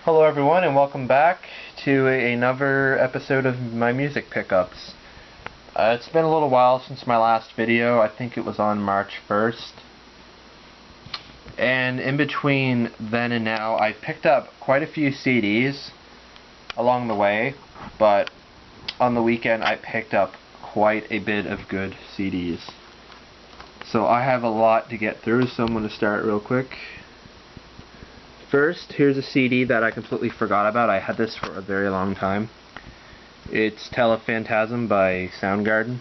Hello everyone and welcome back to another episode of my music pickups. It's been a little while since my last video. I think it was on March 1st. And in between then and now I picked up quite a few CDs along the way, but on the weekend I picked up quite a bit of good CDs. So I have a lot to get through, so I'm going to start real quick. First, here's a CD that I completely forgot about. I had this for a very long time. It's Telephantasm by Soundgarden.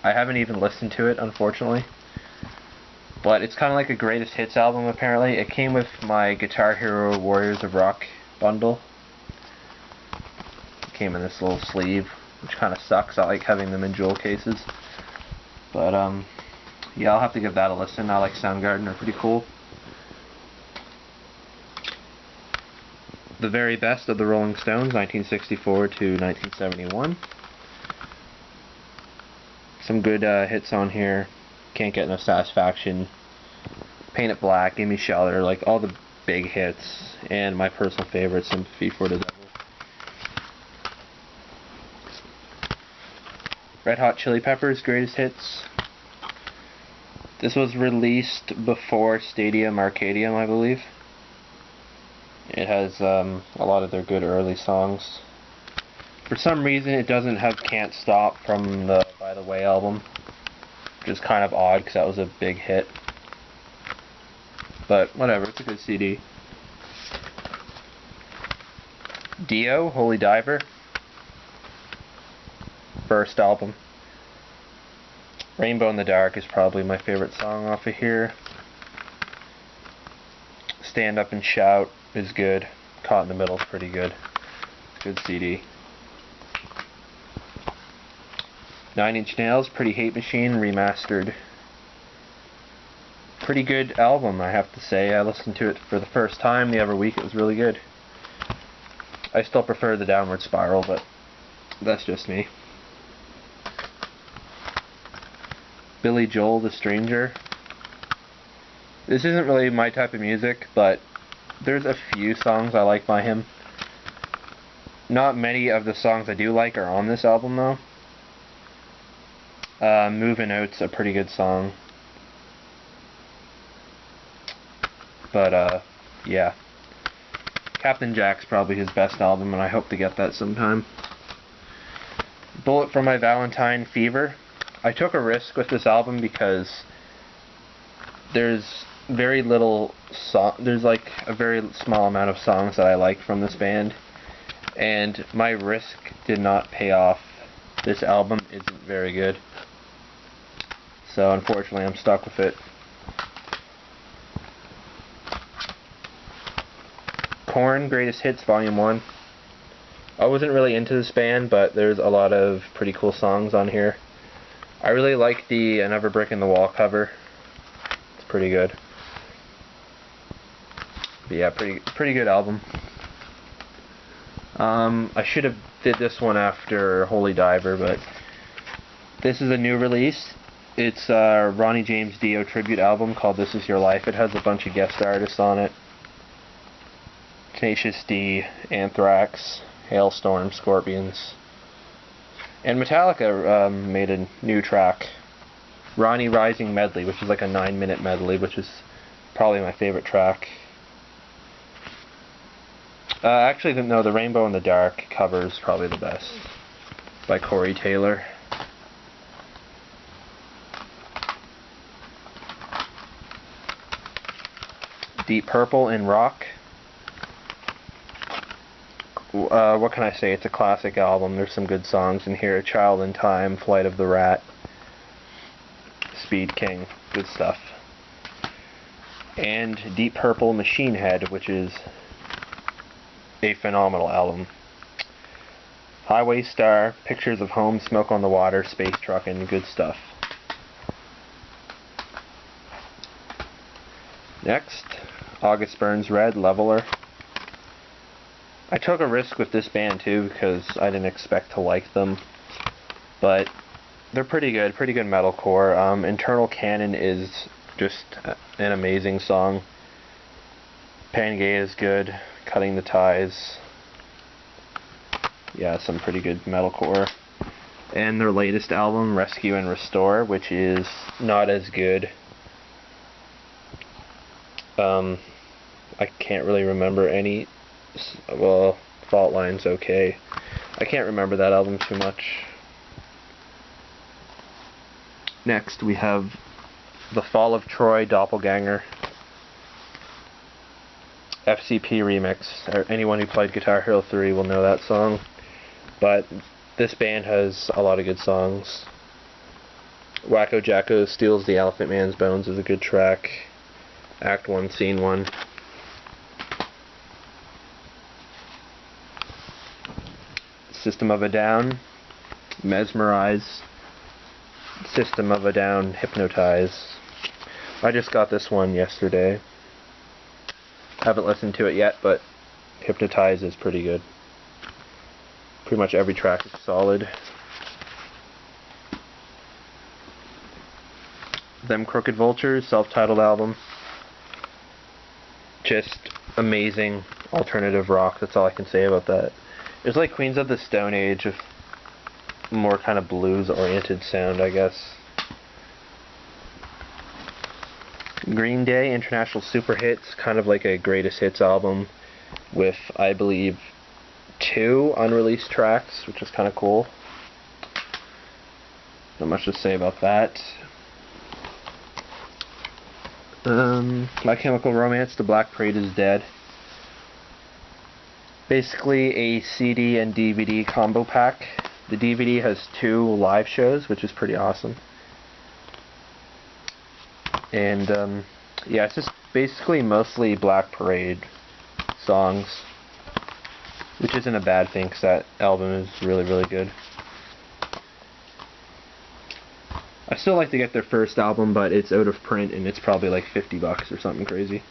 I haven't even listened to it, unfortunately. But it's kind of like a greatest hits album, apparently. It came with my Guitar Hero Warriors of Rock bundle. It came in this little sleeve, which kind of sucks. I like having them in jewel cases. But, yeah, I'll have to give that a listen. I like Soundgarden. They're pretty cool. The Very Best of the Rolling Stones, 1964 to 1971. Some good hits on here. Can't Get No Satisfaction, Paint It Black, Gimme Shelter, like all the big hits, and my personal favorite, Sympathy for the Devil. Red Hot Chili Peppers, Greatest Hits. This was released before Stadium Arcadium, I believe. It has a lot of their good early songs. For some reason it doesn't have Can't Stop from the By the Way album, which is kind of odd because that was a big hit. But whatever, it's a good CD. Dio, Holy Diver. First album. Rainbow in the Dark is probably my favorite song off of here. Stand Up and Shout is good. Caught in the Middle is pretty good. Good CD. 9 Inch Nails, Pretty Hate Machine, remastered. Pretty good album, I have to say. I listened to it for the first time the other week. It was really good. I still prefer the Downward Spiral, but that's just me. Billy Joel, The Stranger. This isn't really my type of music, but there's a few songs I like by him. Not many of the songs I do like are on this album, though. Movin' Out's a pretty good song. But, yeah. Captain Jack's probably his best album, and I hope to get that sometime. Bullet for My Valentine, Fever. I took a risk with this album because there's very little there's like a very small amount of songs that I like from this band, and my risk did not pay off. This album isn't very good, so unfortunately I'm stuck with it. Korn, Greatest Hits Volume 1. I wasn't really into this band, but there's a lot of pretty cool songs on here. I really like the Another Brick in the Wall cover. It's pretty good. But yeah, pretty good album. I should have did this one after Holy Diver, but this is a new release. It's a Ronnie James Dio tribute album called This Is Your Life. It has a bunch of guest artists on it. Tenacious D, Anthrax, Hailstorm, Scorpions. And Metallica made a new track, Ronnie Rising Medley, which is like a 9-minute medley, which is probably my favorite track. Actually, no, the Rainbow in the Dark cover is probably the best, by Corey Taylor. Deep Purple in Rock. What can I say? It's a classic album. There's some good songs in here. Child in Time, Flight of the Rat, Speed King, good stuff. And Deep Purple Machine Head, which is a phenomenal album. Highway Star, Pictures of Home, Smoke on the Water, Space Truckin', good stuff. Next, August Burns Red, Leveler. I took a risk with this band too because I didn't expect to like them, but they're pretty good metalcore. Internal Cannon is just an amazing song. Pangea is good. Cutting the Ties. Yeah, some pretty good metalcore. And their latest album, Rescue and Restore, which is not as good. I can't really remember any. Well, Fault Line's okay. I can't remember that album too much. Next, we have The Fall of Troy, Doppelgänger. FCP remix. Anyone who played Guitar Hero 3 will know that song. But this band has a lot of good songs. Wacko Jacko Steals the Elephant Man's Bones is a good track. Act 1, Scene 1. System of a Down, Mesmerize. System of a Down, Hypnotize. I just got this one yesterday. Haven't listened to it yet, but Hypnotize is pretty good. Pretty much every track is solid. Them Crooked Vultures, self-titled album. Just amazing alternative rock, that's all I can say about that. It's like Queens of the Stone Age, with more kind of blues-oriented sound, I guess. Green Day, International Superhits, kind of like a greatest hits album with, I believe, 2 unreleased tracks, which is kind of cool. Not much to say about that. My Chemical Romance, The Black Parade is Dead. Basically a CD and DVD combo pack. The DVD has 2 live shows, which is pretty awesome. And yeah, it's just basically mostly Black Parade songs, which isn't a bad thing because that album is really, really good. I still like to get their first album, but it's out of print and it's probably like $50 or something crazy.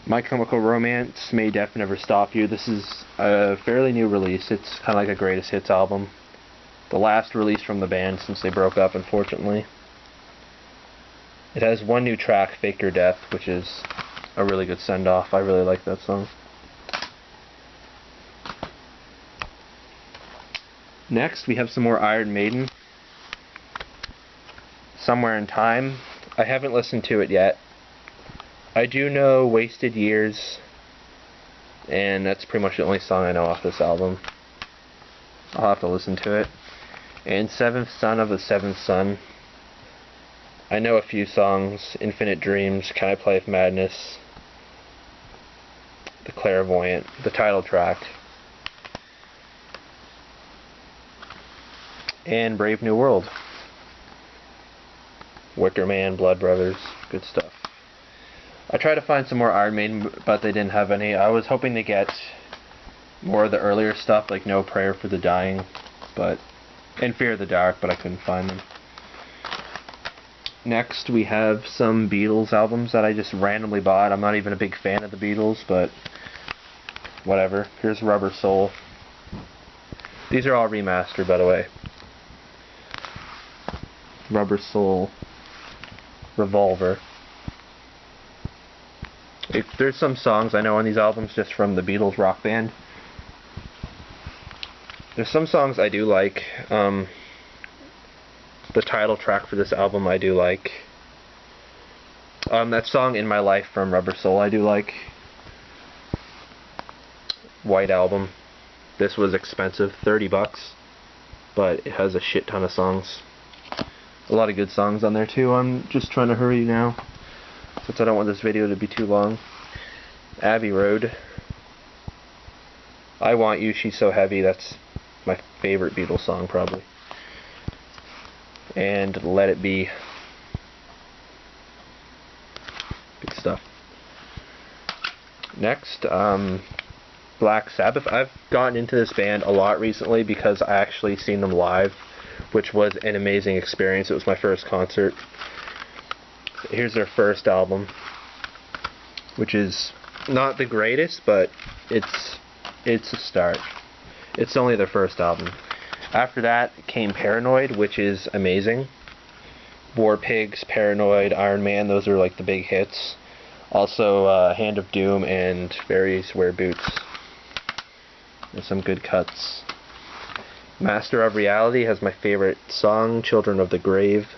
My Chemical Romance, May Death Never Stop You. This is a fairly new release. It's kind of like a greatest hits album. The last release from the band since they broke up, unfortunately. It has 1 new track, Fake Your Death, which is a really good send-off. I really like that song. Next, we have some more Iron Maiden. Somewhere in Time. I haven't listened to it yet. I do know Wasted Years, and that's pretty much the only song I know off this album. I'll have to listen to it. And Seventh Son of the Seventh Son. I know a few songs. Infinite Dreams, Can I Play with Madness, The Clairvoyant, the title track. And Brave New World. Wicker Man, Blood Brothers, good stuff. I tried to find some more Iron Maiden, but they didn't have any. I was hoping to get more of the earlier stuff, like No Prayer for the Dying, and Fear of the Dark, but I couldn't find them. Next, we have some Beatles albums that I just randomly bought. I'm not even a big fan of the Beatles, but whatever. Here's Rubber Soul. These are all remastered, by the way. Rubber Soul, Revolver. There's some songs I know on these albums just from the Beatles rock band. There's some songs I do like. The title track for this album I do like. That song In My Life from Rubber Soul I do like. White Album. This was expensive, $30, but it has a shit ton of songs. A lot of good songs on there too. I'm just trying to hurry now, since I don't want this video to be too long. Abbey Road. I Want You, She's So Heavy. That's my favorite Beatles song, probably. And Let It Be. Good stuff. Next, Black Sabbath. I've gotten into this band a lot recently because I actually seen them live, which was an amazing experience. It was my first concert. Here's their first album, which is not the greatest, but it's a start. It's only their first album. After that came Paranoid, which is amazing. War Pigs, Paranoid, Iron Man, those are like the big hits. Also, Hand of Doom and Fairies Wear Boots. There's some good cuts. Master of Reality has my favorite song, Children of the Grave,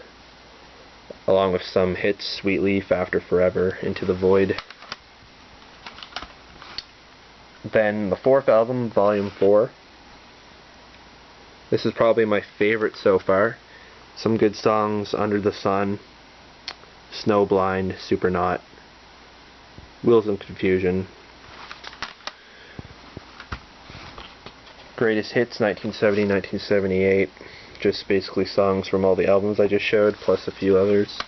along with some hits, Sweet Leaf, After Forever, Into the Void. Then the fourth album, Volume 4. This is probably my favorite so far. Some good songs, Under the Sun, Snowblind, Supernaut, Wheels of Confusion, Greatest Hits 1970-1978, just basically songs from all the albums I just showed, plus a few others.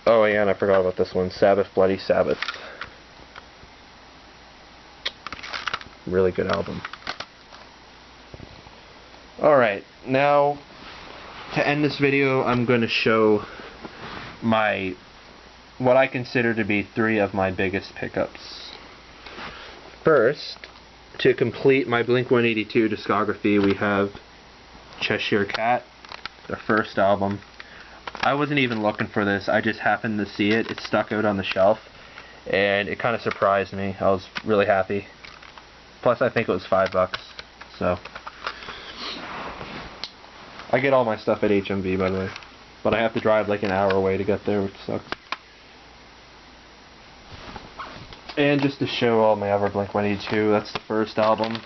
Oh yeah, and I forgot about this one, Sabbath, Bloody Sabbath. Really good album. Alright, now to end this video I'm going to show what I consider to be 3 of my biggest pickups. First, to complete my Blink-182 discography, we have Cheshire Cat, their first album. I wasn't even looking for this, I just happened to see it. It stuck out on the shelf and it kind of surprised me. I was really happy. Plus I think it was $5, so I get all my stuff at HMV, by the way, but I have to drive like an hour away to get there, which sucks. And just to show all my other Blink-182, that's the first album,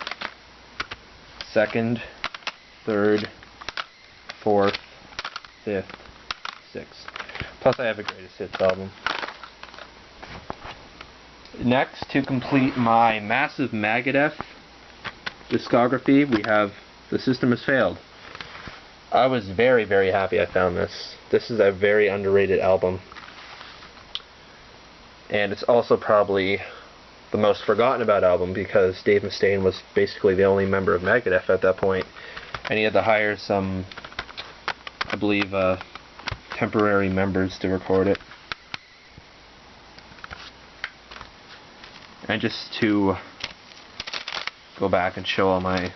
second, third, fourth, fifth, sixth. Plus I have a Greatest Hits album. Next, to complete my massive Megadeth discography, we have The System Has Failed. I was very, very happy I found this. This is a very underrated album. And it's also probably the most forgotten about album because Dave Mustaine was basically the only member of Megadeth at that point. And he had to hire some, I believe, temporary members to record it. And just to go back and show all my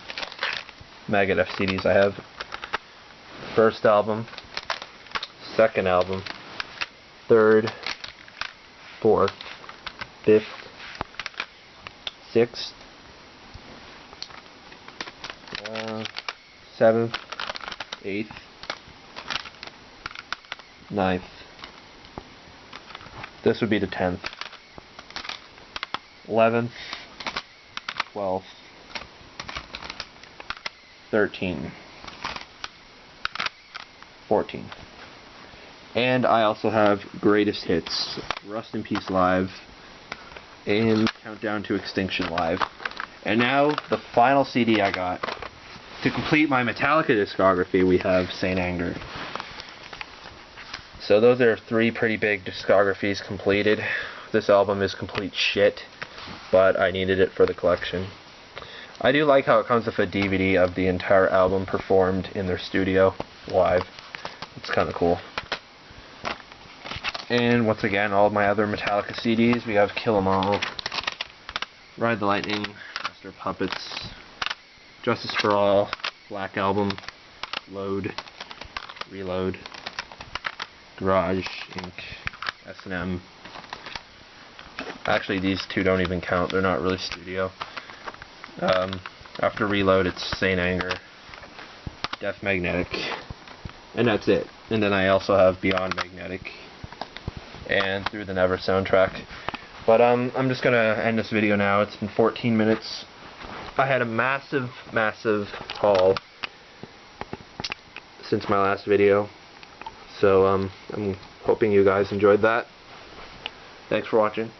Megadeth CDs I have. First album, second album, third, fourth, fifth, sixth, seventh, eighth, ninth. This would be the 10th. 11th, 12th, 13th, 14th. And I also have Greatest Hits, Rust in Peace Live, and Countdown to Extinction Live. And now, the final CD I got. To complete my Metallica discography, we have Saint Anger. So those are 3 pretty big discographies completed. This album is complete shit, but I needed it for the collection. I do like how it comes with a DVD of the entire album performed in their studio, live. It's kind of cool. And once again, all of my other Metallica CDs, we have Kill 'Em All, Ride the Lightning, Master of Puppets, Justice for All, Black Album, Load, Reload, Garage, Inc., S&M. Actually, these 2 don't even count, they're not really studio. After Reload, it's Saint Anger, Death Magnetic, and that's it. And then I also have Beyond Magnetic and Through the Never soundtrack. But I'm just gonna end this video now. It's been 14 minutes. I had a massive haul since my last video, so I'm hoping you guys enjoyed that. Thanks for watching.